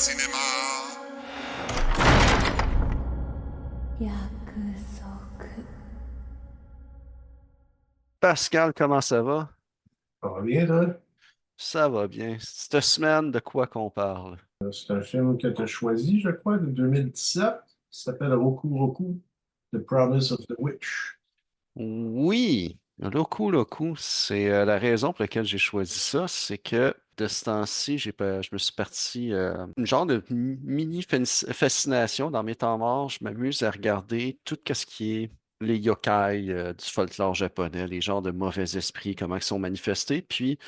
cinéma. 約束。 Pascal, comment ça va? Ça va bien, toi? Ça va bien. Cette semaine, de quoi qu'on parle? C'est un film que tu as choisi, je crois, de 2017. Il s'appelle Roku Roku, The Promise of the Witch. Oui, Loku, c'est la raison pour laquelle j'ai choisi ça, c'est que de ce temps-ci, je me suis parti une genre de fascination dans mes temps morts. Je m'amuse à regarder tout ce qui est les yokai du folklore japonais, les genres de mauvais esprits, comment ils sont manifestés. Puis,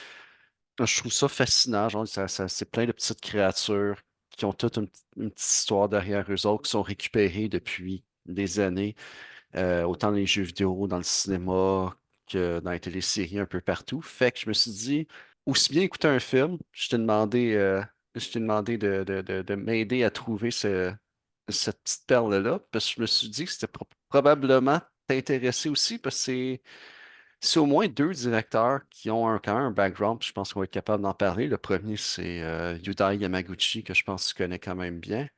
je trouve ça fascinant. Genre, c'est plein de petites créatures qui ont toute une petite histoire derrière eux autres, qui sont récupérées depuis des années, autant dans les jeux vidéo, dans le cinéma, que dans les téléséries, un peu partout. Fait que je me suis dit, aussi bien écouter un film, je t'ai demandé de m'aider à trouver cette petite perle-là, parce que je me suis dit que c'était probablement t'intéresser aussi, parce que c'est au moins deux directeurs qui ont quand même un background, puis je pense qu'on va être capable d'en parler. Le premier, c'est Yudai Yamaguchi, que je pense que tu connais quand même bien.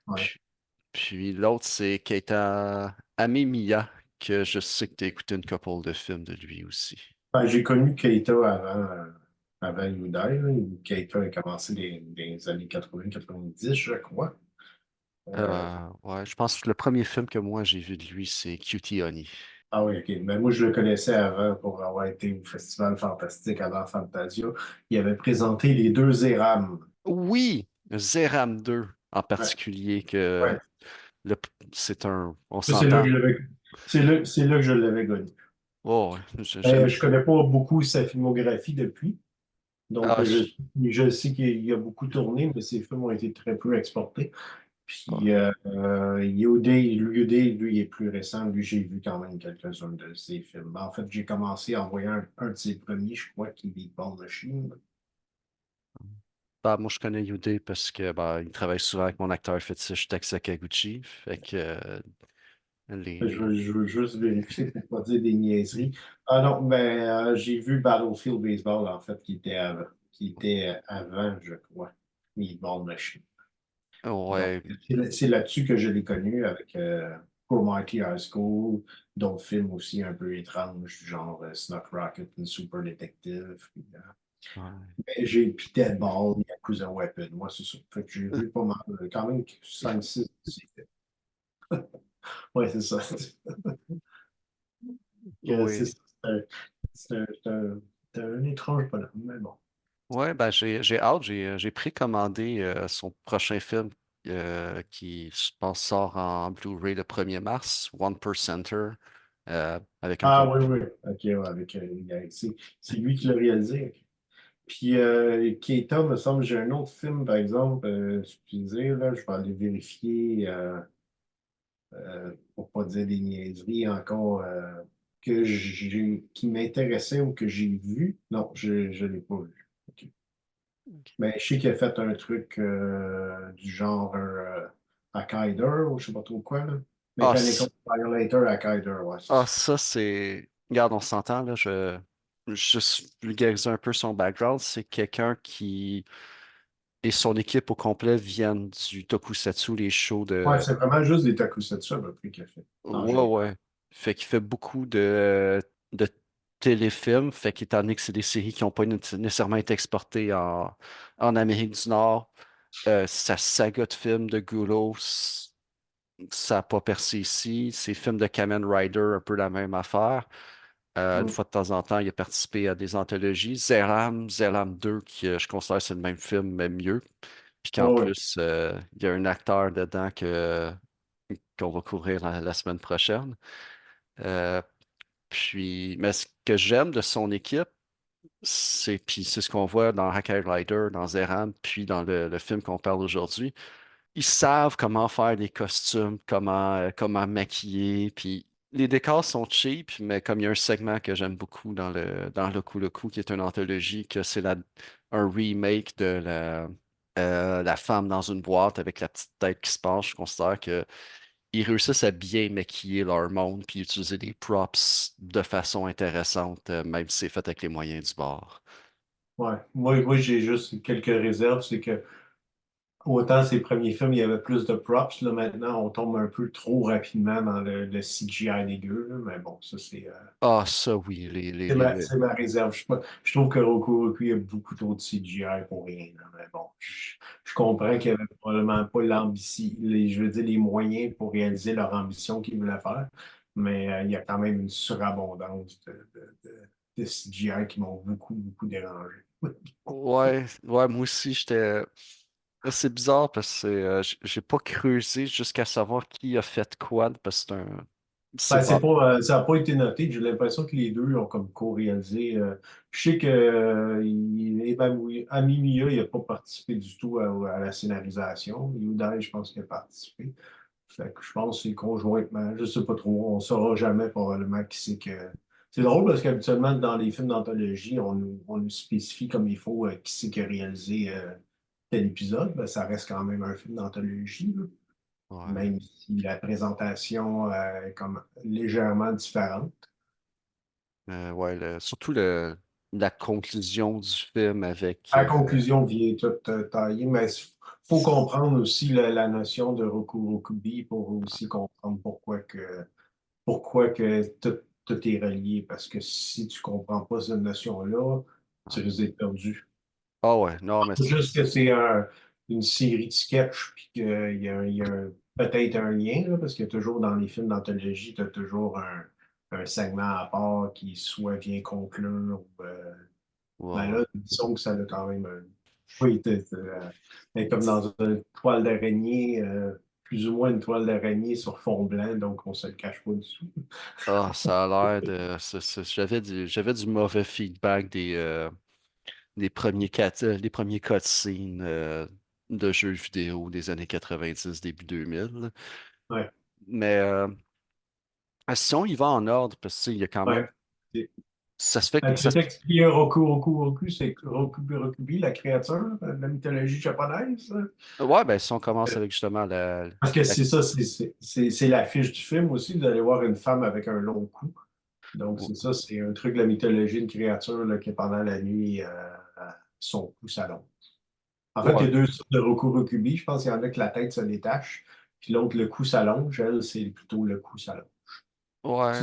Ouais. Puis, puis l'autre, c'est Keita Amemiya, que je sais que tu as écouté une couple de films de lui aussi. Ben, j'ai connu Keita avant Hyundai. Là. Keita a commencé dans les années 80-90, je crois. Euh, Ouais, je pense que le premier film que moi j'ai vu de lui, c'est Cutie Honey. ah oui, OK. Ben, moi, je le connaissais avant pour avoir été au Festival Fantastique avant Fantasia. Il avait présenté les deux Érables. Oui, Zeram 2 en Ouais, particulier, que ouais. le, c'est un. On C'est là s'entend. que je l'avais, c'est là que je l'avais connu. Oh, ouais, Ben, j'aime. je connais pas beaucoup sa filmographie depuis. Donc, Ah, je sais qu'il a beaucoup tourné, mais ses films ont été très peu exportés. Puis, Yodé, lui, il est plus récent. Lui, j'ai vu quand même quelques-uns de ses films. En fait, j'ai commencé en voyant un de ses premiers, je crois, qui est Beatball Machine. bah, moi je connais Yude parce que bah, il travaille souvent avec mon acteur fétiche Tex Sakaguchi. Fait que les. Je veux juste vérifier pour pas dire des niaiseries. Ah non, ben, j'ai vu Battlefield Baseball, en fait, qui était avant, je crois, Beatball Machine. Donc, Ouais, c'est là-dessus que je l'ai connu avec Cromartie High School, d'autres films aussi un peu étranges, du genre Snuck Rocket and Super Detective. ouais. Mais j'ai puis Deadball, Yakuza Weapon. Moi, c'est ça. Fait que j'ai vu pas mal, quand même 5-6. Ouais, c'est ça. C'est Oui. ça. C'est un étrange bonhomme, mais bon. Ouais, ben j'ai hâte, j'ai précommandé son prochain film qui, je pense, sort en Blu-ray le 1er mars, One Percenter, avec un peu Ah de. oui, oui. OK, ouais, avec, c'est lui qui l'a réalisé. OK. Puis Keita, me semble, j'ai un autre film, par exemple, excusez, là, je vais aller vérifier pour pas dire des niaiseries encore qui m'intéressait ou que j'ai vu. Non, je ne l'ai pas vu. OK. Mais je sais qu'il a fait un truc du genre Akaider ou je sais pas trop quoi, là. Ah, Mechanical Violator Akaider, ouais, c'est ça. ça, c'est. Regarde, on s'entend, là, je juste vulgariser un peu son background. C'est quelqu'un qui et son équipe au complet viennent du tokusatsu, les shows Ouais, de. c'est vraiment juste des tokusatsu à peu près qu'il a fait, en Ouais, général. ouais. Fait qu'il fait beaucoup de téléfilms. Fait qu'étant donné que c'est des séries qui n'ont pas nécessairement été exportées en Amérique du Nord, sa saga de films de Gulo, ça n'a pas percé ici. Ses films de Kamen Rider, un peu la même affaire. Une Mm. fois de temps en temps, il a participé à des anthologies. Zeram 2, qui je considère que c'est le même film, mais mieux. Puis qu'en Ouais, ouais. plus, il y a un acteur dedans qu'on va couvrir la semaine prochaine. Euh, mais ce que j'aime de son équipe, puis c'est ce qu'on voit dans Hakai Rider, dans Zeram, puis dans le film qu'on parle aujourd'hui. Ils savent comment faire des costumes, comment maquiller, puis les décors sont cheap, mais comme il y a un segment que j'aime beaucoup dans le coup, qui est une anthologie, que c'est un remake de la femme dans une boîte avec la petite tête qui se penche, je considère que ils réussissent à bien maquiller leur monde puis utiliser des props de façon intéressante, même si c'est fait avec les moyens du bord. Ouais. Moi j'ai juste quelques réserves. C'est que autant ses premiers films, il y avait plus de props. Là, maintenant, on tombe un peu trop rapidement dans le CGI dégueu. Là. Mais bon, ça, Ah, ça, oui, c'est ma réserve. Je trouve que Roku, il y a beaucoup trop de CGI pour rien. Là. Mais bon, je comprends qu'il n'y avait probablement pas l'ambition, je veux dire, les moyens pour réaliser leur ambition qu'ils voulaient faire. Mais il y a quand même une surabondance de CGI qui m'ont beaucoup, beaucoup dérangé. Ouais, ouais, moi aussi, j'étais. Là, c'est bizarre parce que j'ai pas creusé jusqu'à savoir qui a fait quoi, parce que c'est Ben, pas. ça n'a pas été noté. J'ai l'impression que les deux ont comme co-réalisé. Je sais que Ami Mia, il n'a pas participé du tout à la scénarisation. Hyundai, je pense qu'il a participé. Fait que je pense que c'est conjointement. Je sais pas trop. On ne saura jamais probablement qui c'est que. C'est drôle parce qu'habituellement, dans les films d'anthologie, on nous spécifie comme il faut qui c'est qui a réalisé tel épisode. Ben, ça reste quand même un film d'anthologie, là. Ouais. Même si la présentation est comme légèrement différente. Ouais, surtout la conclusion du film avec. À la conclusion vient tout taillé, mais il faut comprendre aussi la notion de Rokurokubi pour aussi comprendre pourquoi que tout est relié. Parce que si tu comprends pas cette notion-là, tu Ouais. risques d'être perdu. Ah ouais, non, mais C'est juste que c'est une série de sketchs, puis qu'il y a peut-être un lien, là, parce que toujours dans les films d'anthologie, tu as toujours un segment à part qui soit vient conclure. ouais, Ben ouais. là, disons que ça a quand même oui, mais comme dans une toile d'araignée, plus ou moins une toile d'araignée sur fond blanc, donc on se le cache pas du tout. Ah, ça a l'air de. J'avais du mauvais feedback des premiers les premiers cutscenes de jeux vidéo des années 90, début 2000. Ouais, Mais si on y va en ordre, parce que tu sais, il y a quand même. ouais. C'est- Ça se fait que. Tu t'es expliqué Roku, c'est Rokubi, la créature de la mythologie japonaise. Ouais, ben si on commence avec justement Parce que la- c'est ça, c'est l'affiche du film aussi, d'aller voir une femme avec un long cou. Donc, c'est ça, c'est un truc de la mythologie, une créature là, qui, pendant la nuit, son cou s'allonge. En fait, il y Ouais, a deux sortes de Rokurokubi. Je pense qu'il y en a que la tête se détache, puis l'autre, le cou s'allonge. Elle, c'est plutôt le cou s'allonge. ouais,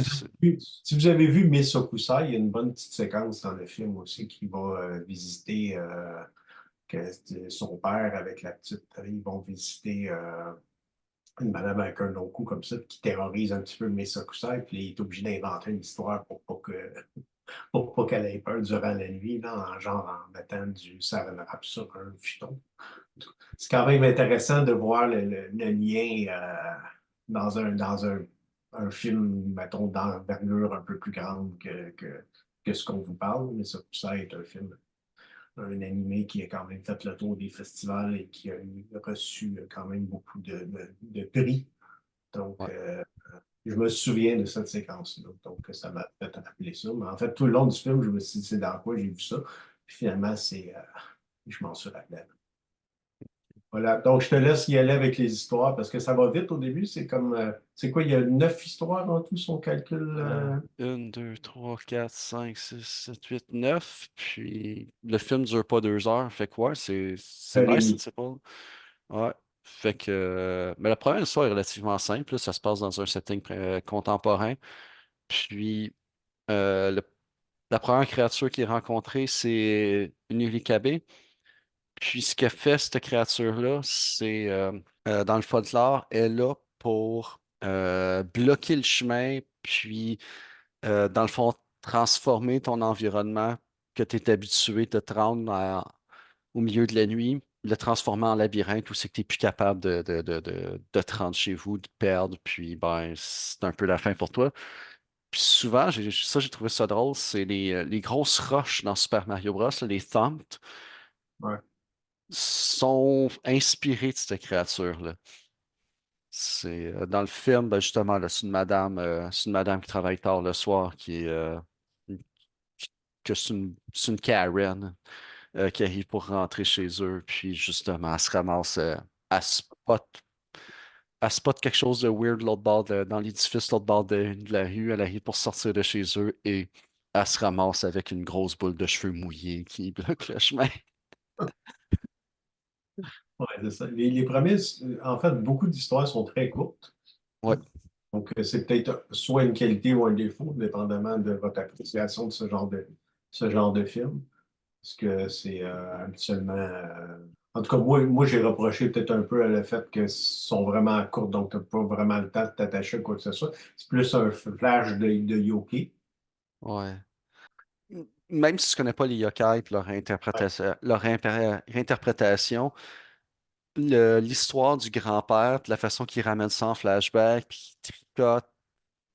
Si vous avez vu Miss Hokusai, il y a une bonne petite séquence dans le film aussi qui va visiter son père avec la petite. Ils vont visiter une madame avec un long cou comme ça qui terrorise un petit peu Miss Hokusai, puis il est obligé d'inventer une histoire pour pas qu'elle ait peur durant la nuit, là, en mettant du saran wrap sur un futon. C'est quand même intéressant de voir le lien dans un film, mettons, d'envergure un peu plus grande que ce qu'on vous parle, mais ça est un film, un animé qui a quand même fait le tour des festivals et qui a reçu quand même beaucoup de prix. Donc, ouais. je me souviens de cette séquence-là. Donc, ça m'a fait rappeler ça. Mais en fait, tout le long du film, je me suis dit, c'est dans quoi j'ai vu ça. Puis finalement, je m'en suis rappelé. Voilà, donc je te laisse y aller avec les histoires parce que ça va vite au début. C'est quoi, il y a 9 histoires en tout, son calcul? 1, 2, 3, 4, 5, 6, 7, 8, 9. Puis le film dure pas 2 heures. Fait que ouais, c'est Heure et nice, demie. c'est pas. Ouais. Fait que. Mais la première histoire est relativement simple, là. Ça se passe dans un setting contemporain. Puis le la première créature qui est rencontrée, c'est une Urikabe. Puis ce que fait cette créature-là, c'est dans le folklore, elle est là pour bloquer le chemin, puis dans le fond, transformer ton environnement que tu es habitué de te rendre au milieu de la nuit, le transformer en labyrinthe où c'est que tu n'es plus capable de te rendre chez vous, de te perdre, puis ben, c'est un peu la fin pour toi. Puis souvent, j'ai trouvé ça drôle, c'est les grosses roches dans Super Mario Bros, là, les thumps, Ouais. sont inspirées de cette créature-là. C'est dans le film, ben, justement, là, c'est une madame qui travaille tard le soir, que c'est une Karen qui arrive pour rentrer chez eux, puis justement, elle se ramasse, elle spot, elle spot quelque chose de weird de l'autre bord dans l'édifice, de l'autre bord de la rue, elle arrive pour sortir de chez eux et elle se ramasse avec une grosse boule de cheveux mouillés qui bloque le chemin. Ouais, c'est ça. Les premiers, en fait, beaucoup d'histoires sont très courtes. Ouais, Donc, c'est peut-être soit une qualité ou un défaut, dépendamment de votre appréciation de ce genre de film. Parce que c'est habituellement. En tout cas, moi j'ai reproché peut-être un peu le fait qu'elles sont vraiment courtes, donc tu n'as pas vraiment le temps de t'attacher à quoi que ce soit. C'est plus un flash de Yoki. ouais. Même si tu connais pas les yokai et Ouais. leur réinterprétation, l'histoire du grand-père, puis la façon qu'il ramène ça en flashback, puis il tricote,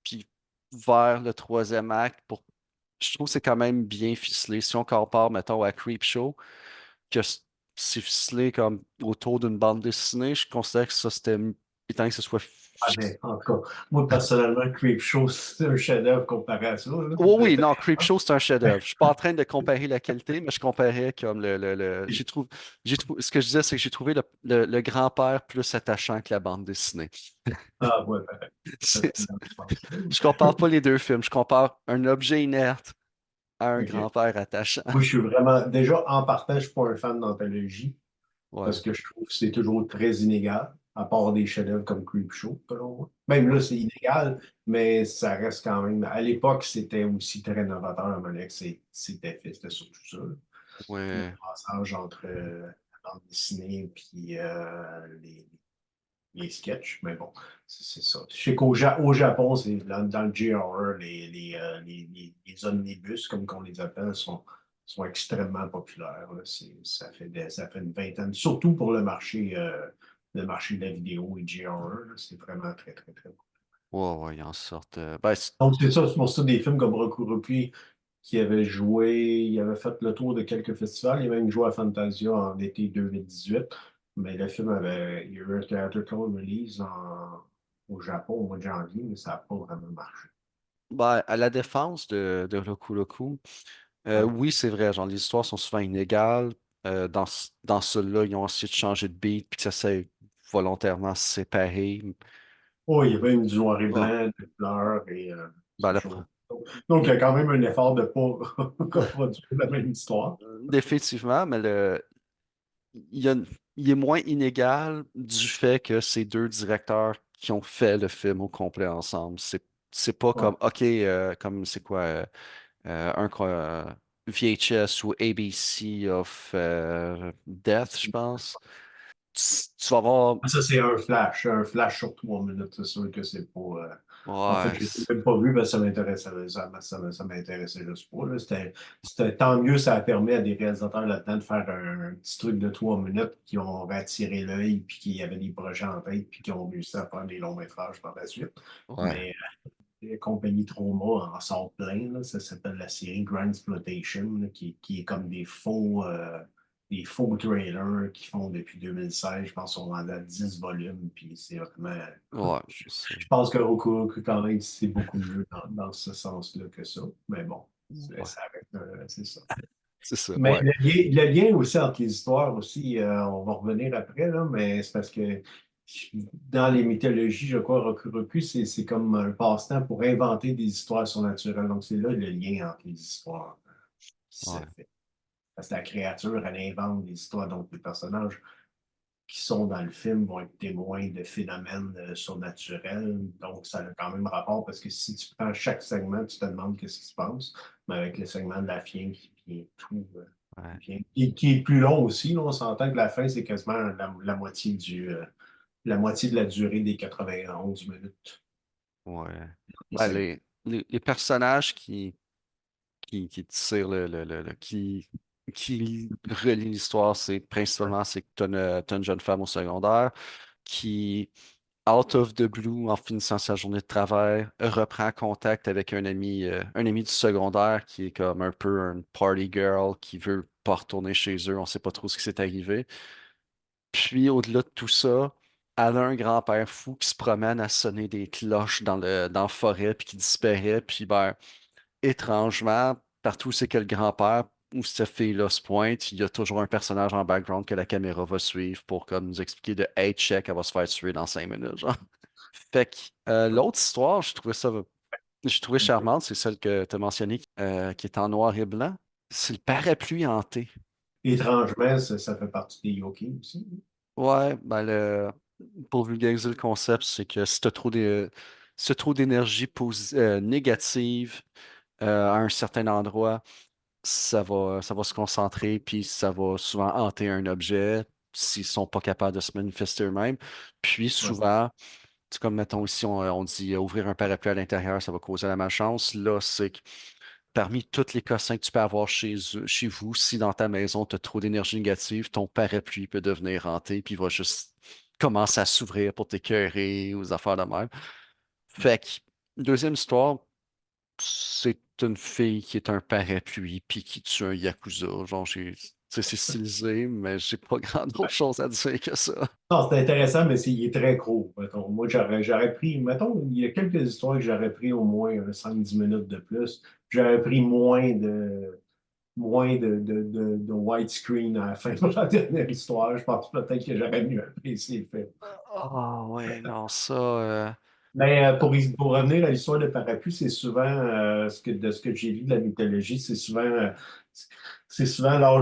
puis vers le troisième acte, je trouve que c'est quand même bien ficelé. Si on compare, mettons, à Creepshow, que c'est ficelé comme autour d'une bande dessinée, je considère que ça, c'était, étant que ce soit Ah, mais en tout cas, moi personnellement, Creepshow, c'est un chef-d'œuvre comparé à ça, là. Oui, oui, non, Creepshow, c'est un chef-d'œuvre. Je suis pas en train de comparer la qualité, mais je comparais comme ce que je disais, c'est que j'ai trouvé le grand-père plus attachant que la bande dessinée. Ah, ouais, pareil. C'est- Je compare pas les deux films, je compare un objet inerte à un OK. grand-père attachant. Moi, je suis vraiment. Déjà, en partant, je suis pas un fan d'anthologie parce Ouais, que je trouve que c'est toujours très inégal, à part des chefs-d'œuvre comme Creepshow, selon moi. Même là, c'est inégal, mais ça reste quand même. À l'époque, c'était aussi très novateur, à mon avis, que c'était surtout ça, là. Le ouais, passage entre la bande dessinée et les sketchs, mais bon, c'est ça. Je sais au Japon, c'est dans le JRR, les omnibus, comme qu'on les appelle, sont extrêmement populaires, là. Ça fait une vingtaine, surtout pour le marché de la vidéo et JRR, là, c'est vraiment très, très, très bon. ouais, ouais, ils en sortent. Ben, Donc, c'est pour ça des films comme Rokuroki qui avait joué, il avait fait le tour de quelques festivals, il avait même joué à Fantasia en été 2018, mais le film il y a eu un theatrical release au Japon au mois de janvier, mais ça n'a pas vraiment marché. ben, à la défense de Roku Roku, Ouais. oui, c'est vrai, genre, les histoires sont souvent inégales. Dans ceux-là, ils ont essayé de changer de beat, puis que ça s'est volontairement séparé. Oh, il y avait même du noir et Bon, blanc, des couleurs et ben, ces choses. Donc, il y a quand même un effort de ne pas reproduire la même histoire. définitivement, mais il, y a il est moins inégal du fait que c'est deux directeurs qui ont fait le film au complet ensemble. C'est pas Ouais. comme, OK, comme c'est quoi, VHS ou ABC of Death, je pense. Tu vas voir. Ça, c'est un flash sur 3 minutes. C'est sûr que c'est pas. En fait, Ouais, je l'ai même pas vu, parce que ça m'intéressait. Ça m'intéressait juste pas, là. Tant mieux, ça a permis à des réalisateurs là-dedans de faire un petit truc de 3 minutes qui ont attiré l'œil, puis qui avaient des projets en tête, puis qui ont réussi à faire des longs métrages par la suite. ouais, Mais la compagnie Trauma en sort plein, là. Ça s'appelle la série Grand Exploitation, là, qui est comme des faux trailers qui font depuis 2016. Je pense qu'on en a 10 volumes, puis c'est vraiment. ouais, Je, c'est je pense que Roku, quand même, c'est beaucoup mieux dans ce sens-là que ça. Mais bon, ouais, ça reste, c'est ça. c'est ça, Mais ouais. le lien aussi entre les histoires aussi, on va revenir après, là, mais c'est parce que dans les mythologies, je crois, Roku, c'est comme un passe-temps pour inventer des histoires surnaturelles. Donc, c'est là le lien entre les histoires qui se Ouais. fait. Parce que la créature, elle invente des histoires, donc les personnages qui sont dans le film vont être témoins de phénomènes surnaturels. Donc, ça a quand même rapport parce que si tu prends chaque segment, tu te demandes qu'est-ce qui se passe. Mais avec le segment de la fin qui vient tout, Ouais, qui est plus long aussi, là, on s'entend que la fin, c'est quasiment la moitié de la durée des 91 minutes. ouais. Les Ben, segments. les personnages qui tirent qui relient l'histoire, c'est que t'as une jeune femme au secondaire qui, out of the blue, en finissant sa journée de travail, reprend contact avec un ami du secondaire qui est comme un peu une party girl qui veut pas retourner chez eux, on sait pas trop ce qui s'est arrivé. Puis au-delà de tout ça, elle a un grand-père fou qui se promène à sonner des cloches dans la forêt puis qui disparaît. Puis ben, étrangement, partout où c'est que le grand-père ou cette fille-là se pointe, il y a toujours un personnage en background que la caméra va suivre pour comme nous expliquer de Hey check, elle va se faire tuer dans 5 minutes, genre. Fait que l'autre histoire, j'ai trouvé charmante, c'est celle que tu as mentionnée, qui est en noir et blanc. C'est le parapluie hanté. Étrangement, ça fait partie des Yoki aussi. Ouais, ben pour vulgariser le concept, c'est que si t'as trop d'énergie négative à un certain endroit, ça va se concentrer, puis ça va souvent hanter un objet s'ils sont pas capables de se manifester eux-mêmes. Puis Ouais. souvent, c'est comme mettons ici, on dit ouvrir un parapluie à l'intérieur, ça va causer la malchance. Là, c'est que parmi tous les cossins que tu peux avoir chez vous, si dans ta maison, tu as trop d'énergie négative, ton parapluie peut devenir hanté, puis il va juste commencer à s'ouvrir pour t'écœurer ou des affaires de même. Fait que, deuxième histoire, c'est une fille qui est un parapluie, puis qui tue un yakuza. Genre, c'est stylisé, mais j'ai pas grand autre chose à dire que ça. Non, c'est intéressant, mais il est très gros. Mettons. Moi, j'aurais pris, mettons, il y a quelques histoires que j'aurais pris au moins 5-10 minutes de plus. J'aurais pris moins de widescreen à la fin de la dernière histoire. Je pense peut-être que j'aurais mieux apprécié le film. Ah ouais, non, ça. Mais pour revenir à l'histoire de parapluie, c'est souvent, de ce que j'ai lu de la mythologie, c'est souvent là,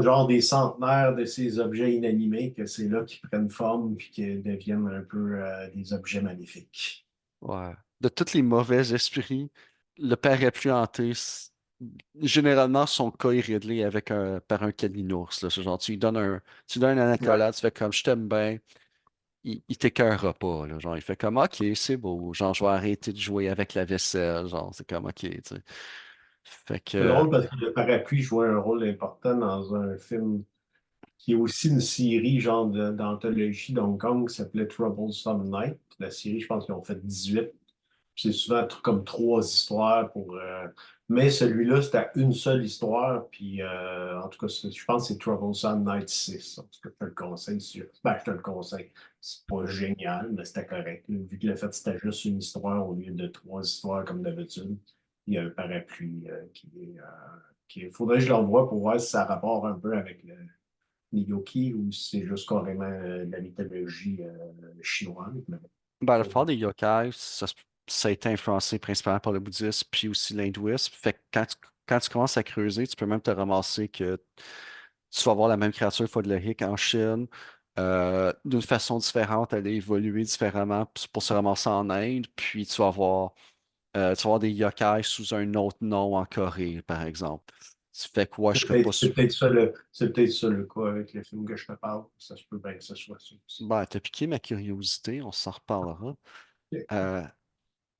genre des centenaires de ces objets inanimés que c'est là qu'ils prennent forme puis qu'ils deviennent un peu des objets maléfiques. Ouais. De tous les mauvais esprits, le parapluie hanté, généralement, son cas est réglé par un calinours, là. C'est genre, tu lui donnes un Ouais. accolade, tu fais comme je t'aime bien, il t'écœurera pas, là. Genre, il fait comme OK, c'est beau. Genre, je vais arrêter de jouer avec la vaisselle. Genre, c'est comme OK, tu sais. Fait C'est que, drôle parce que le parapluie jouait un rôle important dans un film qui est aussi une série genre d'anthologie d'Hong Kong qui s'appelait Troublesome Night. La série, je pense qu'ils ont fait 18. C'est souvent comme trois histoires mais celui-là, c'était une seule histoire. Puis en tout cas, je pense que c'est Troublesome Night 6. En tout cas, je te le conseille. Ben, je te le conseille. C'est pas génial, mais c'était correct. Vu que le fait c'était juste une histoire au lieu de trois histoires comme d'habitude, il y a un parapluie faudrait que je l'envoie pour voir si ça rapporte un peu avec les Yoki ou si c'est juste carrément de la mythologie chinoise. Mais ben, le bon. fort des yokai, ça a été influencé principalement par le bouddhisme, puis aussi l'hindouisme. Fait que quand tu commences à creuser, tu peux même te ramasser que tu vas voir la même créature fois de l'Érique en Chine, d'une façon différente, elle a évolué différemment pour se ramasser en Inde, puis tu vas avoir des yokai sous un autre nom en Corée, par exemple. Ça fait que ouais, je C'est serais pas peut-être c'est sûr. peut-être ça le cas avec le film que je te parle. Ça se peut bien que ce soit ça aussi. Ben, t'as piqué ma curiosité, on s'en reparlera. Ok. Euh,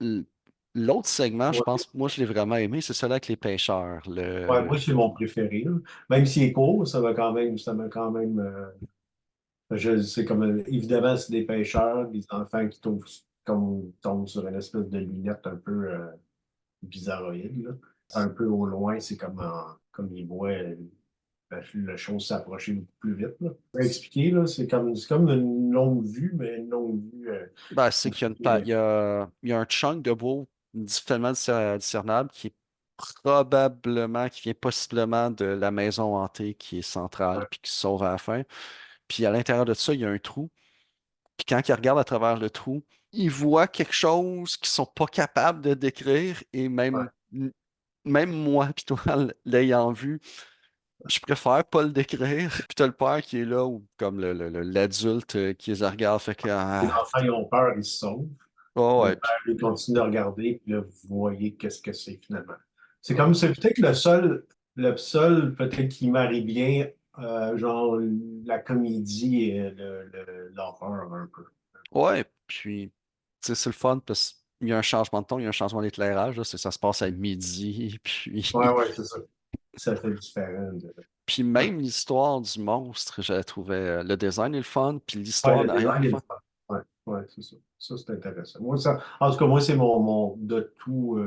l- L'autre segment, je Ouais, pense, moi je l'ai vraiment aimé, c'est celui avec les pêcheurs. ouais, moi, c'est mon préféré, là. Même s'il est court, c'est comme, évidemment, c'est des pêcheurs, des enfants qui tombent sur une espèce de lunette un peu bizarroïde, là. Un peu au loin, c'est comme ils voient la chose s'approcher beaucoup plus vite, là. Pour expliquer, là, c'est comme une longue vue, mais une longue vue. Ben, c'est qu'il y a, il y a un chunk de bois difficilement discernable qui vient possiblement de la maison hantée qui est centrale Ouais. puis qui se sauve à la fin. Puis à l'intérieur de ça, il y a un trou. Puis quand il regarde à travers le trou, il voit quelque chose qu'ils sont pas capables de décrire et Ouais. même moi, puis toi, l'ayant vu, je préfère pas le décrire. Puis t'as le père qui est là, ou comme l'adulte qui les regarde, fait que Les enfants, ils ont peur, ils se sauvent. oh, Le ouais, père, lui, continue de regarder, puis là, vous voyez qu'est-ce que c'est finalement. oh, C'est peut-être le seul peut-être qui marie bien, genre, la comédie et l'horreur un peu. ouais, puis tu sais, c'est le fun parce qu'il y a un changement de ton, il y a un changement d'éclairage, là, ça se passe à midi, Ouais, puis, ouais, c'est ça. Ça fait différent. puis Ouais, même l'histoire du monstre, je la trouvais, le design est le fun, puis ouais, l'histoire le derrière est design le est le fun. fun. Ouais, ouais, c'est ça. Ça, c'est intéressant. En tout cas, moi, c'est de tous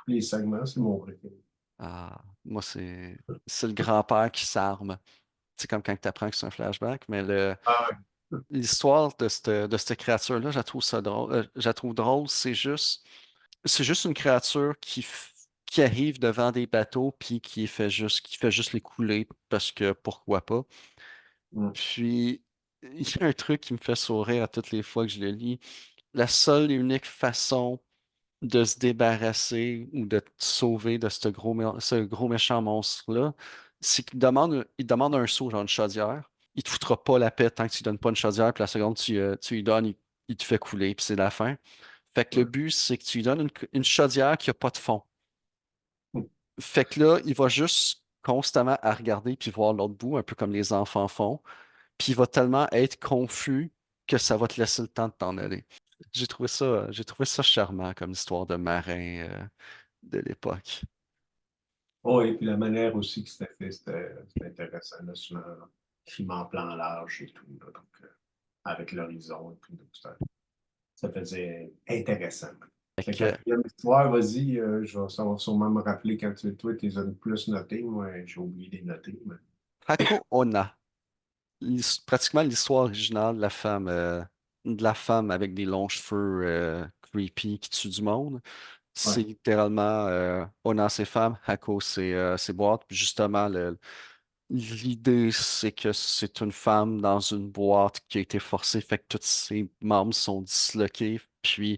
les segments, c'est mon préféré. Ah, moi, c'est le grand-père qui s'arme. C'est comme quand tu apprends que c'est un flashback, mais Ah ouais. l'histoire de cette créature-là, je la trouve ça drôle. Je la trouve drôle, c'est juste une créature qui arrive devant des bateaux puis qui fait juste les couler parce que pourquoi pas. Mm. Puis il y a un truc qui me fait sourire à toutes les fois que je le lis. La seule et unique façon de se débarrasser ou de te sauver de ce gros méchant monstre-là, c'est qu'il demande un seau, genre une chaudière. il te foutra pas la paix tant que tu lui donnes pas une chaudière, puis la seconde tu lui donnes, il te fait couler, puis c'est la fin. Fait que le Ouais. but, c'est que tu lui donnes une chaudière qui a pas de fond. Hmm. Fait que là, il va juste constamment à regarder puis voir l'autre bout, un peu comme les enfants font. Puis il va tellement être confus que ça va te laisser le temps de t'en aller. J'ai trouvé ça charmant comme histoire de marin de l'époque. Oh, et puis la manière aussi que c'était fait, c'était intéressant, là, sur un film en plan large et tout, là, donc, avec l'horizon et tout, donc ça faisait intéressant. Fait La que quatrième histoire, vas-y, ça va sûrement me rappeler quand toi, tu les as plus notés. Moi, j'ai oublié de les noter. Hako Onna, pratiquement l'histoire originale de la femme avec des longs cheveux creepy qui tue du monde. Ouais, C'est littéralement Onna c'est femme, Hako c'est boîte. Puis justement, l'idée, c'est que c'est une femme dans une boîte qui a été forcée, fait que tous ses membres sont disloqués, puis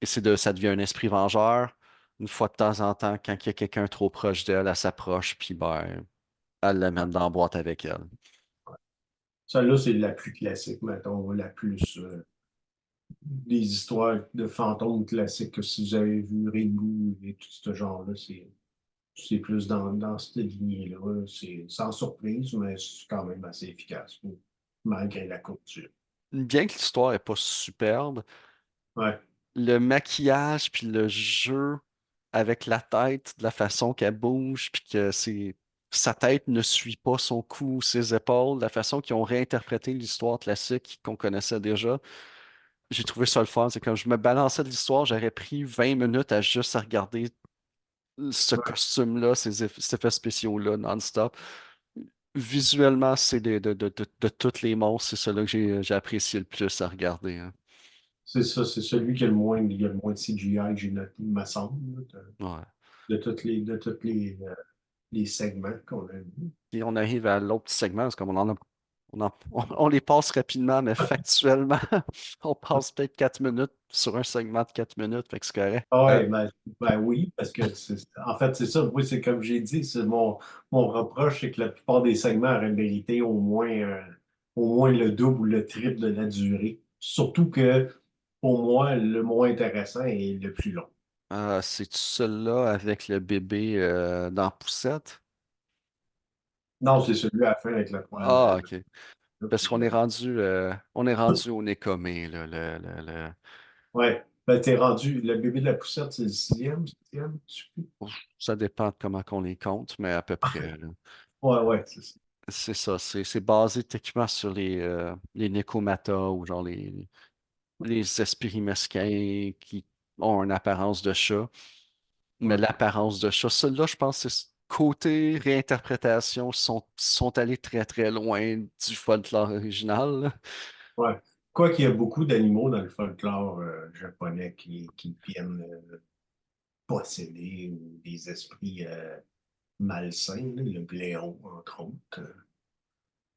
ça devient un esprit vengeur. Une fois de temps en temps, quand il y a quelqu'un trop proche d'elle, elle s'approche, puis ben, elle ouais. l'amène dans la boîte avec elle. Celle-là, c'est la plus classique, mettons, la plus des histoires de fantômes classiques que si vous avez vu Ringu et tout ce genre-là, c'est plus dans cette lignée-là. C'est sans surprise, mais c'est quand même assez efficace, malgré la couture. Bien que l'histoire est pas superbe, Ouais, le maquillage puis le jeu avec la tête, de la façon qu'elle bouge, puis que sa tête ne suit pas son cou, ses épaules, la façon qu'ils ont réinterprété l'histoire classique qu'on connaissait déjà, j'ai trouvé ça le fun. C'est comme je me balançais de l'histoire, j'aurais pris 20 minutes à juste à regarder ce ouais. costume-là, ces effets spéciaux-là non-stop. Visuellement, c'est de tous les monstres, c'est celui que j'ai apprécié le plus à regarder, hein. C'est ça, c'est celui qui a il y a le moins de CGI que j'ai noté, il me semble, là, Ouais. de tous les segments qu'on a vus. Et on arrive à l'autre petit segment, parce qu'on en a, on les passe rapidement, mais factuellement, on passe peut-être 4 minutes sur un segment de 4 minutes, fait que c'est correct. Ah ouais, ben oui, parce que en fait, c'est ça, oui, c'est comme j'ai dit, mon reproche, c'est que la plupart des segments auraient mérité au moins le double ou le triple de la durée. Surtout que, pour moi, le moins intéressant est le plus long. C'est celui-là avec le bébé dans la poussette? Non, c'est celui à la fin avec Ah, ok. Parce puis, on est rendu au Nékomé, là, ouais, ben t'es rendu, le bébé de la poussette, c'est le sixième, septième, je sais plus. Ouf, ça dépend de comment qu'on les compte, mais à peu près, là. Ouais, ouais, c'est ça. C'est ça, c'est basé techniquement sur les Nekomata ou genre les esprits mesquins qui ont une apparence de chat. Mais Ouais. l'apparence de chat, celui-là, je pense que côté réinterprétation, sont allés très très loin du folklore original, là. Ouais. Quoi qu'il y a beaucoup d'animaux dans le folklore japonais qui viennent posséder ou des esprits malsains, là, le bléon, entre autres.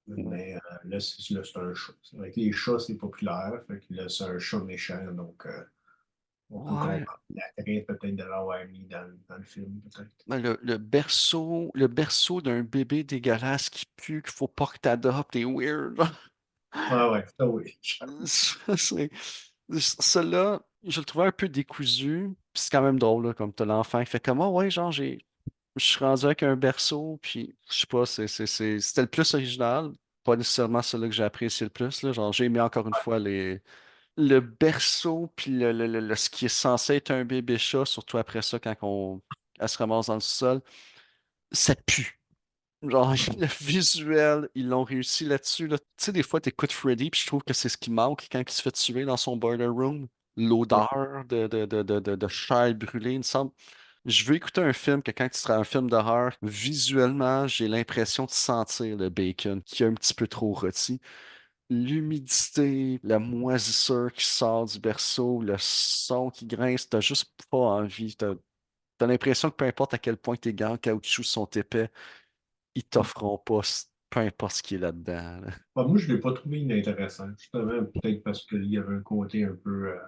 Mais là, c'est un chat. C'est vrai que les chats, c'est populaire. Fait que là, c'est un chat méchant. Donc, on peut Ouais. comprendre l'attrait peut-être de l'avoir mis dans le film, peut-être. Ben, le berceau d'un bébé dégueulasse qui pue, qu'il faut pas que t'adoptes, est weird. Ouais, ouais, ça oui. C'est- Celui-là, je le trouvais un peu décousu. Puis c'est quand même drôle, là, comme t'as l'enfant qui fait comme, ah ouais, genre, je suis rendu avec un berceau, puis je sais pas, c'était le plus original. Pas nécessairement celui que j'ai apprécié le plus, là. Genre, j'ai aimé encore une fois le berceau, puis ce qui est censé être un bébé chat, surtout après ça, elle se ramasse dans le sol, ça pue. Genre, le visuel, ils l'ont réussi là-dessus, là. Tu sais, des fois, t'écoutes Freddy, puis je trouve que c'est ce qui manque quand il se fait tuer dans son boiler room. Ouais, L'odeur de chair brûlée, il me semble. Je veux écouter un film que quand tu seras un film d'horreur, visuellement, j'ai l'impression de sentir le bacon qui est un petit peu trop rôti. L'humidité, la moisissure qui sort du berceau, le son qui grince, t'as juste pas envie. T'as l'impression que peu importe à quel point tes gants en caoutchouc sont épais, ils ouais. t'offront pas peu importe ce qui est là-dedans, là. Bah, moi, je ne l'ai pas trouvé inintéressant. Justement, peut-être parce qu'il y avait un côté un peu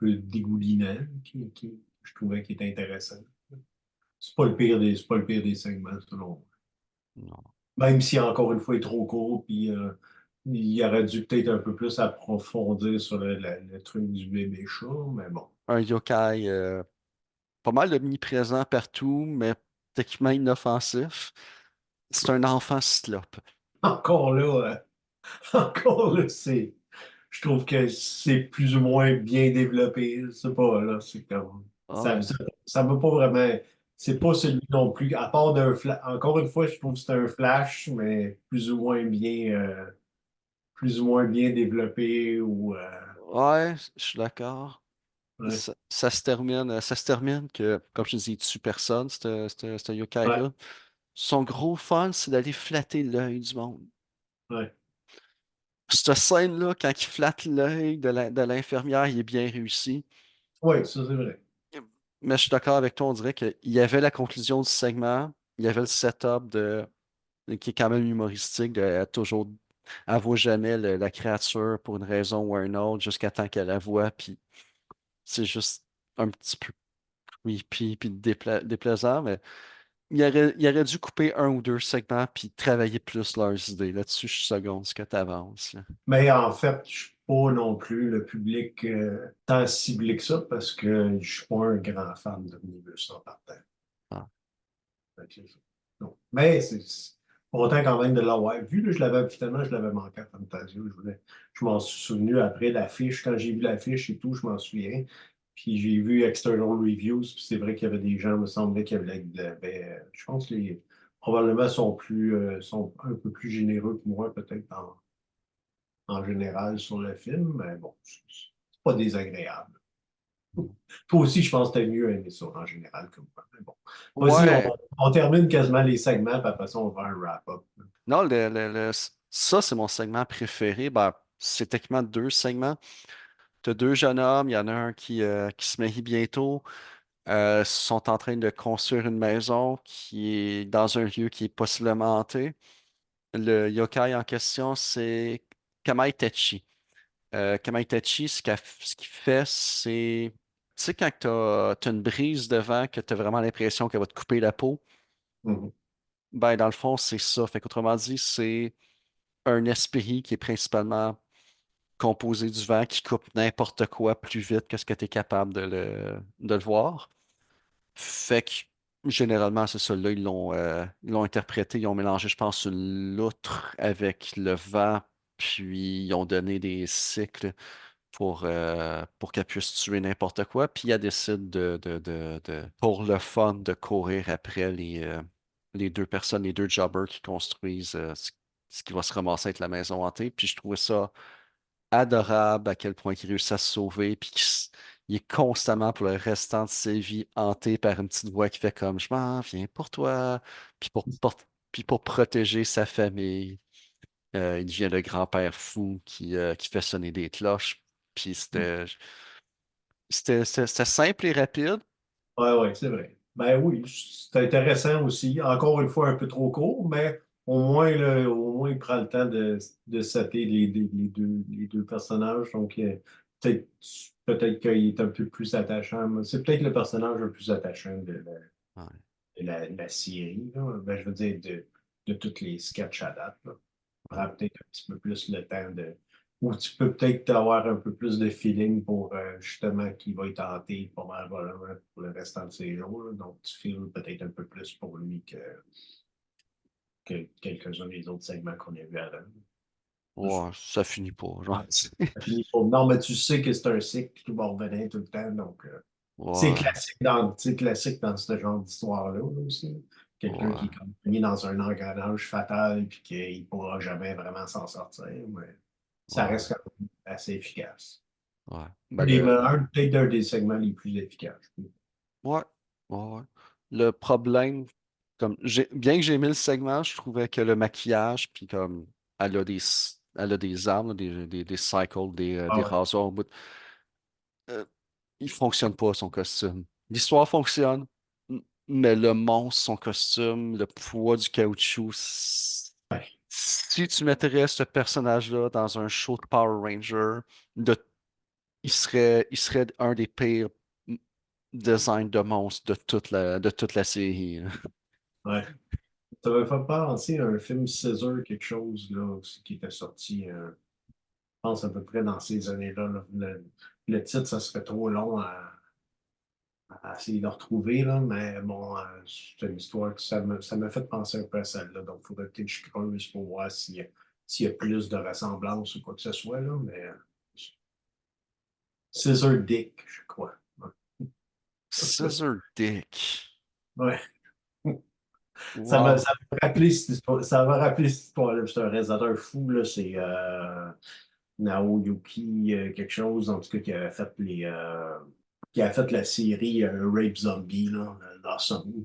dégoulinant je trouvais qui était intéressant. C'est pas le pire des segments, selon moi. Non. Même si, encore une fois, il est trop court, puis il aurait dû peut-être un peu plus approfondir sur le truc du bébé chat, mais bon. Un yokai pas mal omniprésent partout, mais techniquement inoffensif. C'est un enfant cyclope. Encore là, encore là, je trouve que c'est plus ou moins bien développé. C'est pas, là, c'est comme, Ouais. ça va pas vraiment, c'est pas celui non plus, à part d'un flash, encore une fois, je trouve que c'est un flash, mais plus ou moins bien développé ou, Ouais, je suis d'accord. ouais, Ça se termine que, comme je dis, il tue personne, ce ouais, yokai-là. Son gros fun, c'est d'aller flatter l'œil du monde. ouais, Cette scène-là, quand il flatte l'œil de l'infirmière, il est bien réussi. ouais, ça c'est vrai. Mais je suis d'accord avec toi, on dirait qu'il y avait la conclusion du segment, il y avait le setup qui est quand même humoristique, de toujours avouer jamais la créature pour une raison ou une autre, jusqu'à temps qu'elle la voit, puis c'est juste un petit peu creepy puis déplaisant, mais il aurait dû couper un ou deux segments puis travailler plus leurs idées. Là-dessus, je suis seconde ce que tu avances. Mais en fait, je suis pas non plus le public tant ciblé que ça parce que je suis pas un grand fan de Omnibus en partant. Ah. Fait que c'est ça. Non. Mais c'est content quand même de l'avoir vu. Là, finalement, je l'avais manqué à Fantasia. Je m'en suis souvenu après l'affiche. Quand j'ai vu l'affiche et tout, je m'en souviens. Puis j'ai vu External Reviews, puis c'est vrai qu'il y avait des gens, me semblait je pense que probablement sont un peu plus généreux que moi, peut-être en général sur le film, mais bon, c'est pas désagréable. Toi aussi, je pense que t'as mieux aimé ça en général que moi. Mais bon. Vas-y, Ouais, on termine quasiment les segments, puis après ça, on va faire un wrap-up. non, ça, c'est mon segment préféré. Ben, c'est techniquement deux segments. T'as deux jeunes hommes, il y en a un qui se marie bientôt. Sont en train de construire une maison qui est dans un lieu qui est possiblement hanté. Le yokai en question, c'est Kamai Techi. Kamai Techi, ce qu'il fait, c'est. Tu sais, quand t'as une brise devant, que t'as vraiment l'impression qu'elle va te couper la peau, Mhm. ben dans le fond, c'est ça. Fait qu'autrement dit, c'est un esprit qui est principalement composé du vent qui coupe n'importe quoi plus vite que ce que tu es capable de le voir. Fait que généralement, c'est ça. Là, ils l'ont interprété, ils ont mélangé, je pense, une loutre avec le vent, puis ils ont donné des cycles pour qu'elle puisse tuer n'importe quoi. Puis elle décide pour le fun, de courir après les deux personnes, les deux jobbers qui construisent ce qui va se ramasser avec la maison hantée. Puis je trouvais ça adorable à quel point il réussit à se sauver, puis il est constamment pour le restant de sa vie hanté par une petite voix qui fait comme je m'en viens pour toi, puis puis pour protéger sa famille. Il devient le grand-père fou qui fait sonner des cloches. Puis c'était simple et rapide. Ouais, ouais, c'est vrai. Ben oui, c'est intéressant aussi. Encore une fois, un peu trop court, mais au moins il prend le temps de setter les deux personnages. Donc, peut-être peut-être qu'il est un peu plus attachant. C'est peut-être le personnage le plus attachant Ouais, de la série, là. Ben, je veux dire, de toutes les sketchs à date, là. ouais, Prend peut-être un petit peu plus le temps ou tu peux peut-être avoir un peu plus de feeling pour justement qui va être hanté probablement pour le restant de ses jours, là. Donc, tu files peut-être un peu plus pour lui que quelques-uns des autres segments qu'on a vus avant. ouais, ça finit pas, genre. Non, mais tu sais que c'est un cycle qui va revenir tout le temps. Donc, Ouais, c'est classique dans ce genre d'histoire-là là, aussi. Quelqu'un qui ouais, est comme pogné dans un engrenage fatal et qu'il ne pourra jamais vraiment s'en sortir. Mais ça ouais, reste quand même assez efficace. ouais. Ben le, Peut-être un des segments les plus efficaces. ouais, ouais, ouais. Le problème, bien que j'ai aimé le segment, je trouvais que le maquillage, puis comme elle a des armes, là, des cycles, des Ah ouais. rasoirs au bout. Euh, il fonctionne pas son costume. L'histoire fonctionne, mais le monstre, son costume, le poids du caoutchouc, si tu mettrais ce personnage-là dans un show de Power Ranger, de, il serait un des pires designs de monstres de toute la série, là. Ouais. Ça m'a fait penser à un film Scissor, quelque chose là, aussi, qui était sorti, je pense à peu près dans ces années-là. Là. Le titre, ça serait trop long à essayer de retrouver, là, mais bon, c'est une histoire que ça m'a fait penser un peu à celle-là. Donc, il faudrait peut-être que je creuse pour voir s'il y a plus de ressemblances ou quoi que ce soit, là, mais Scissor Dick, je crois. Scissor Dick. Ouais. Wow. Ça m'a rappelé cette histoire, ça m'a rappelé cette histoire-là. C'est un réalisateur fou, là, c'est Naoyuki quelque chose, en tout cas, qui a fait la série Rape Zombie, là,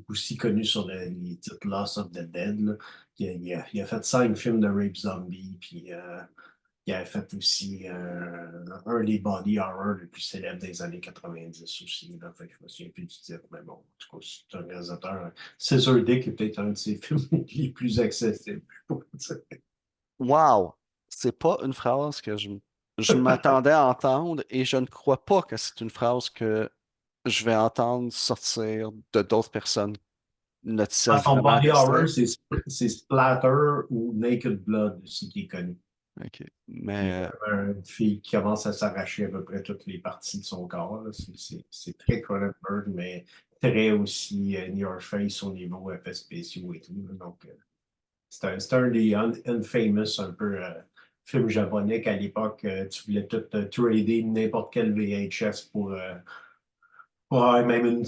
aussi connu sur les titres Lost of the Dead. Là. Il a fait 5 films de Rape Zombie, puis il a fait aussi un des body horror les plus célèbres des années 90 aussi. Là. Fait que je me souviens plus du titre, mais bon, en tout cas, c'est un réalisateur. Scissor Dick est peut-être un de ses films les plus accessibles. Je pourrais dire. Wow. C'est pas une phrase que je m'attendais à entendre et je ne crois pas que c'est une phrase que je vais entendre sortir de d'autres personnes. Notre-t-il Son vraiment body horror, resté? c'est Splatter ou Naked Blood aussi qui est connu. OK. Il y Mais a vraiment une fille qui commence à s'arracher à peu près toutes les parties de son corps. Là. C'est très Cronenberg, mais très aussi in your face au niveau effets spéciaux et tout. Là. Donc, c'est un des infamous un peu films japonais qu'à l'époque, tu voulais tout trader n'importe quel VHS pour avoir même une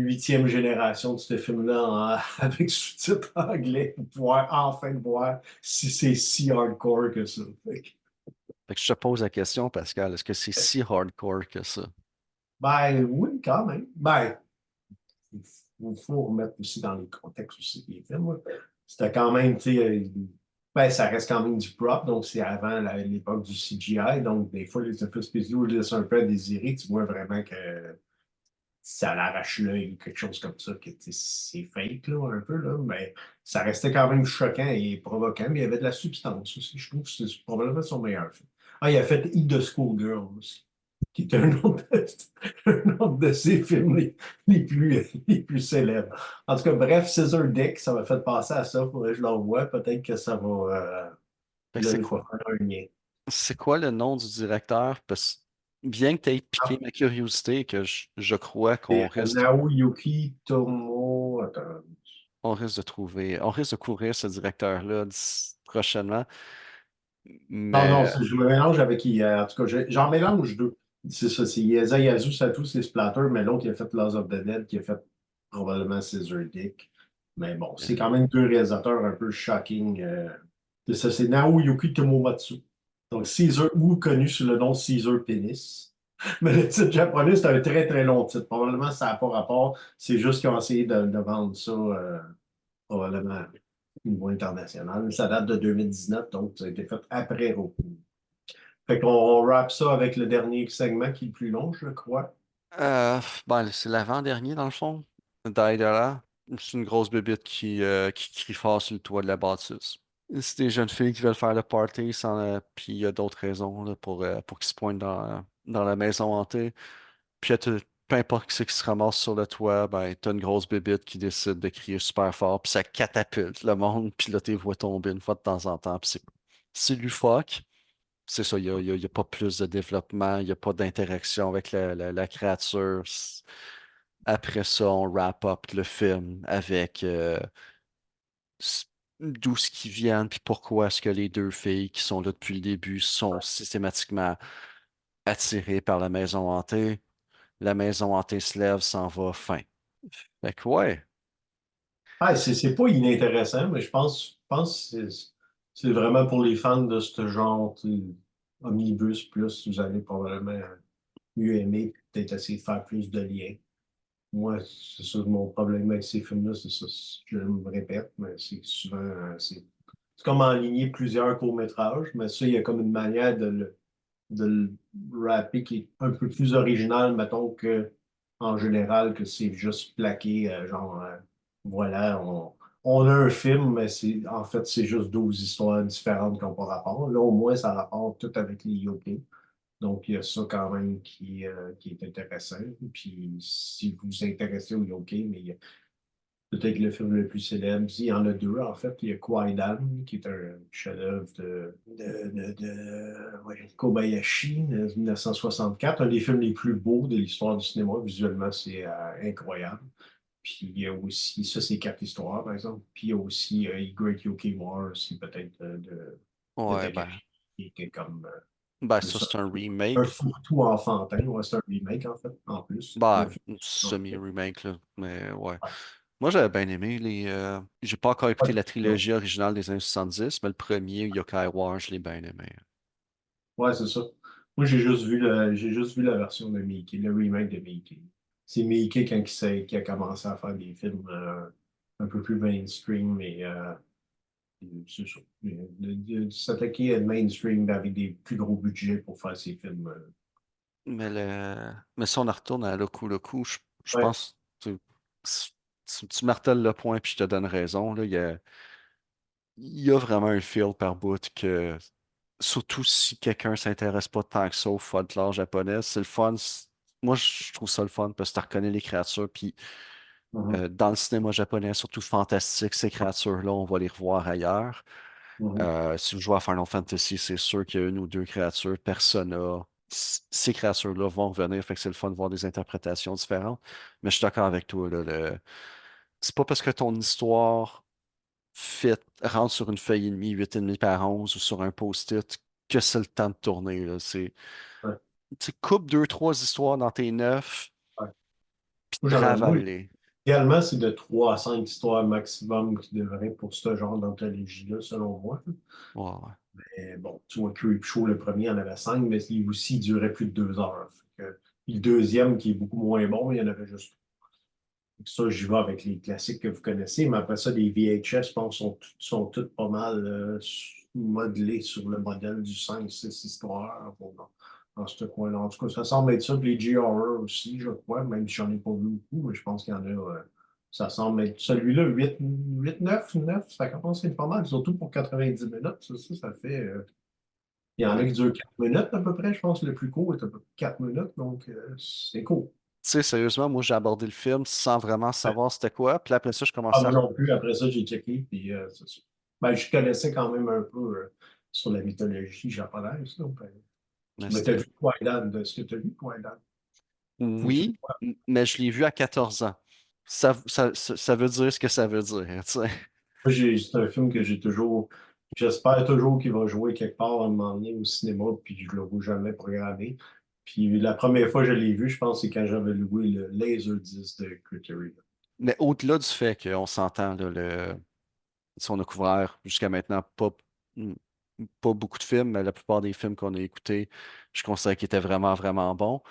8e génération de ce film-là avec sous-titres anglais pour pouvoir enfin voir si c'est si hardcore que ça. fait que je te pose la question, Pascal, est-ce que c'est si hardcore que ça? Ben oui, quand même. Ben, il faut remettre aussi dans les contextes aussi des films. Là. C'était quand même, tu sais, ben, ça reste quand même du prop, donc c'est avant l'époque du CGI, donc des fois les effets spéciaux laissent un peu à désirer, tu vois vraiment que ça l'arrache l'œil, quelque chose comme ça, que c'est fake, là, un peu, là, mais ça restait quand même choquant et provoquant, mais il y avait de la substance aussi. Je trouve que c'est probablement son meilleur film. Ah, il a fait Eat the Schoolgirl aussi, qui est un autre de ses films les plus célèbres. En tout cas, bref, Scissor Dick, ça m'a fait penser à ça, faudrait que je le revoie, peut-être que ça va, Fait que là, je vais faire un lien. c'est quoi le nom du directeur? Parce que bien que tu aies piqué Ah, ma curiosité, que je crois c'est Naoyuki Tomo, attends, on risque de couvrir ce directeur-là prochainement. non, non, Mais je me mélange avec en tout cas, j'en mélange deux. C'est ça, c'est Yasu Satu, c'est Splatter, mais l'autre, il a fait Laws of the Dead, qui a fait probablement Scissor Dick. Mais bon, c'est quand même deux réalisateurs un peu shocking. C'est ça, c'est Naoyuki Tomomatsu. Donc, Caesar, ou connu sous le nom Caesar Penis. Mais le titre japonais, c'est un très, très long titre. Probablement, ça n'a pas rapport. C'est juste qu'ils ont essayé de vendre ça, probablement au niveau international. Ça date de 2019, donc ça a été fait après Roku. Fait qu'on wrap ça avec le dernier segment qui est le plus long, je crois. ben, c'est l'avant-dernier dans le fond. Daedara. C'est une grosse bébite qui crie fort sur le toit de la bâtisse. C'est des jeunes filles qui veulent faire le party puis il y a d'autres raisons là, pour qu'ils se pointent dans la maison hantée. Puis peu importe ce qui se ramasse sur le toit, ben t'as une grosse bébite qui décide de crier super fort, puis ça catapulte le monde, puis là t'es vois tomber une fois de temps en temps, puis c'est loufoque. C'est ça, il y a pas plus de développement, il n'y a pas d'interaction avec la créature. Après ça, on wrap up le film avec s- d'où ce qui viennent, puis pourquoi est-ce que les deux filles qui sont là depuis le début sont systématiquement attirées par la maison hantée. La maison hantée se lève, s'en va, fin. Fait que ouais, Ah, c'est pas inintéressant, mais je pense que c'est vraiment pour les fans de ce genre, tu sais, Omnibus Plus, vous allez probablement mieux aimer, peut-être essayer de faire plus de liens. Moi, c'est ça mon problème avec ces films-là, c'est ça, je me répète, mais c'est souvent, c'est comme enligner plusieurs courts-métrages, mais ça, il y a comme une manière de le rapper qui est un peu plus original, mettons, que en général, que c'est juste plaqué, genre, voilà, on a un film, mais en fait, c'est juste 12 histoires différentes qui n'ont pas rapport. Là, au moins, ça rapporte tout avec les yoke. Donc, il y a ça quand même qui est intéressant. Puis, si vous vous intéressez au yoke, mais peut-être le film le plus célèbre. Il y en a deux, en fait. Il y a Kwaidan, qui est un chef-d'œuvre de Kobayashi, de 1964, un des films les plus beaux de l'histoire du cinéma. Visuellement, c'est incroyable. Puis il y a aussi, ça c'est quatre histoires, par exemple. Puis il y a aussi Great Yoki War, aussi peut-être de Ouais, Takashi, qui est comme ça plus c'est un un remake. fourre-tout enfantin. Ouais, c'est un remake, en fait, en plus. Le Bah, film. semi-remake, là. Mais ouais. Ouais. Moi, j'avais bien aimé les. J'ai pas encore écouté la Ouais, trilogie originale des années 70, mais le premier, Yokai War, je l'ai bien aimé. ouais, c'est ça. Moi, j'ai juste vu la version de Mickey, le remake de Mickey. C'est Mickey quand qui a commencé à faire des films un peu plus mainstream, mais c'est ça. De s'attaquer à le mainstream avec des plus gros budgets pour faire ces films. Mais si on en retourne à le coup, je Ouais. pense que tu martèles le point puis je te donne raison. Là, il y a vraiment un feel par bout que, surtout si quelqu'un s'intéresse pas tant que ça au folklore japonais, c'est le fun. Moi, je trouve ça le fun parce que tu reconnais les créatures. Puis Mhm, dans le cinéma japonais, surtout fantastique, ces créatures-là, on va les revoir ailleurs. mhm, Si vous jouez à Final Fantasy, c'est sûr qu'il y a une ou deux créatures, Persona. Ces créatures-là vont revenir, fait que c'est le fun de voir des interprétations différentes. Mais je suis d'accord avec toi, là, c'est pas parce que ton histoire rentre sur une feuille et demie, 8,5 par 11 ou sur un post-it que c'est le temps de tourner, là. ouais, Tu coupe deux, trois histoires dans tes neuf, ouais. puis Moi, travaille-les. idéalement, c'est de 3 à 5 histoires maximum qui devraient pour ce genre d'anthologie-là, selon moi. Ouais, ouais. Mais bon, tu vois, Creepshow, le premier, en avait 5, mais il aussi durait plus de 2 heures. Puis le deuxième, qui est beaucoup moins bon, il y en avait juste. Ça, j'y vais avec les classiques que vous connaissez, mais après ça, les VHS, je pense, sont toutes pas mal modelés sur le modèle du 5-6 histoires. Bon, dans ce coin-là. En tout cas, ça semble être ça. Puis les G-Horror aussi, je crois, même si j'en ai pas vu beaucoup, mais je pense qu'il y en a. Ça semble être celui-là, 8 9 ça commence à être pas mal, surtout pour 90 minutes. Ça fait. Il y en a Ouais. qui durent 4 minutes à peu près. Je pense que le plus court est à peu près 4 minutes, donc c'est cool. Tu sais, sérieusement, moi, j'ai abordé le film sans vraiment savoir c'était quoi. Puis après ça, je Ah, commençais moi à. non plus. Après ça, j'ai checké. Puis, c'est ça. Ben, je connaissais quand même un peu sur la mythologie japonaise. Donc, Mais mais t'as c'était. vu Kwaidan? Est-ce que t'as vu Kwaidan? Faut que tu le Oui, vois. mais je l'ai vu à 14 ans. Ça veut dire ce que ça veut dire, tu sais. Moi, c'est un film que j'ai toujours. J'espère toujours qu'il va jouer quelque part à un moment donné au cinéma, puis je le vois jamais programmé. Puis la première fois que je l'ai vu, je pense que c'est quand j'avais loué le Laserdisc de Criterion. Mais au-delà du fait qu'on s'entend, là, si on a couvert jusqu'à maintenant pas beaucoup de films, mais la plupart des films qu'on a écoutés, je considère qu'ils étaient vraiment, vraiment bons.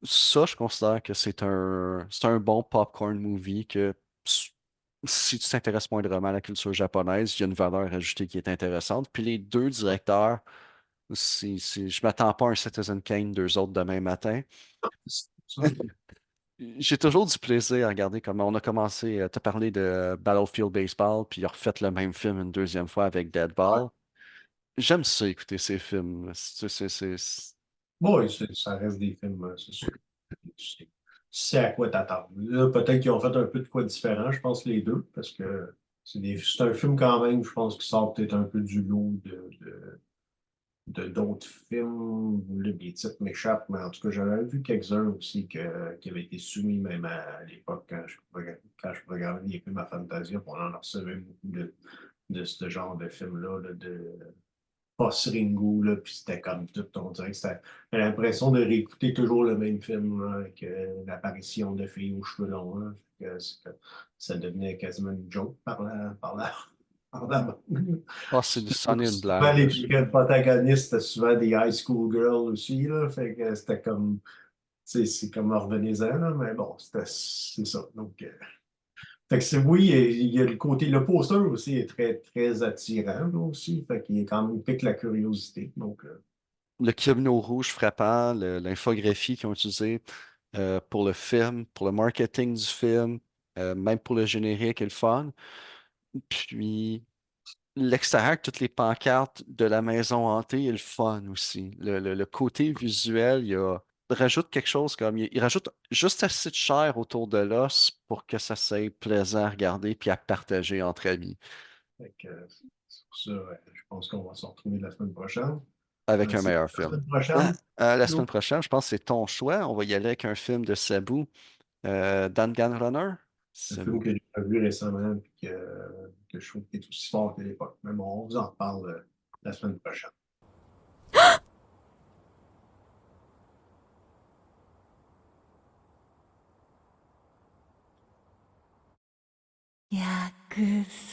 Ça, je considère que c'est un bon popcorn movie que s- si tu t'intéresses moindrement à la culture japonaise, il y a une valeur ajoutée qui est intéressante. Puis les deux directeurs, je m'attends pas à un Citizen Kane, deux autres demain matin. Ça. J'ai toujours du plaisir à regarder comment on a commencé. Tu as parlé de Battlefield Baseball, puis ils ont refait le même film une deuxième fois avec Ouais. Deadball. J'aime ça écouter ces films. Bon, oui, ça reste des films, c'est sûr. Tu sais à quoi t'attendre. Là, peut-être qu'ils ont fait un peu de quoi différent, je pense, les deux, parce que c'est un film quand même, je pense, qui sort peut-être un peu du lot de d'autres films. Là, les titres m'échappent, mais en tout cas, j'avais vu quelques-uns aussi qui avaient été soumis même à l'époque quand je programmais les films à Fantasia, puis on en recevait beaucoup de ce genre de films-là, là, de post-Ringo, là, puis c'était comme tout, on dirait que j'avais l'impression de réécouter toujours le même film, là, avec l'apparition de filles aux cheveux longs, là. Fait que ça devenait quasiment une joke par la bande. Ah, c'en est une Souvent, blague. les protagonistes, c'était souvent des high school girls aussi, là, fait que c'était comme, tu sais, c'est comme revenez-en, là, mais bon, c'est ça. Donc, fait que oui, il y a le côté, le poster aussi est très, très attirant, là, aussi, fait qu'il est quand même pique la curiosité, donc, Le kimono rouge frappant, l'infographie qu'ils ont utilisée pour le film, pour le marketing du film, même pour le générique et le fun. Puis l'extérieur, toutes les pancartes de la maison hantée et le fun aussi. Le côté visuel, rajoute quelque chose comme. Il rajoute juste assez de chair autour de l'os pour que ça soit plaisant à regarder puis à partager entre amis. Fait que, c'est pour ça, je pense qu'on va se retrouver la semaine prochaine. Avec un C'est meilleur la film. semaine prochaine. La semaine Nous, prochaine, je pense que c'est ton choix. On va y aller avec un film de Sabu, Danganronner. un film Sabu. que j'ai vu récemment et que je trouve qu'il est aussi fort qu'à l'époque. Mais bon, on vous en reparle la semaine prochaine. 約束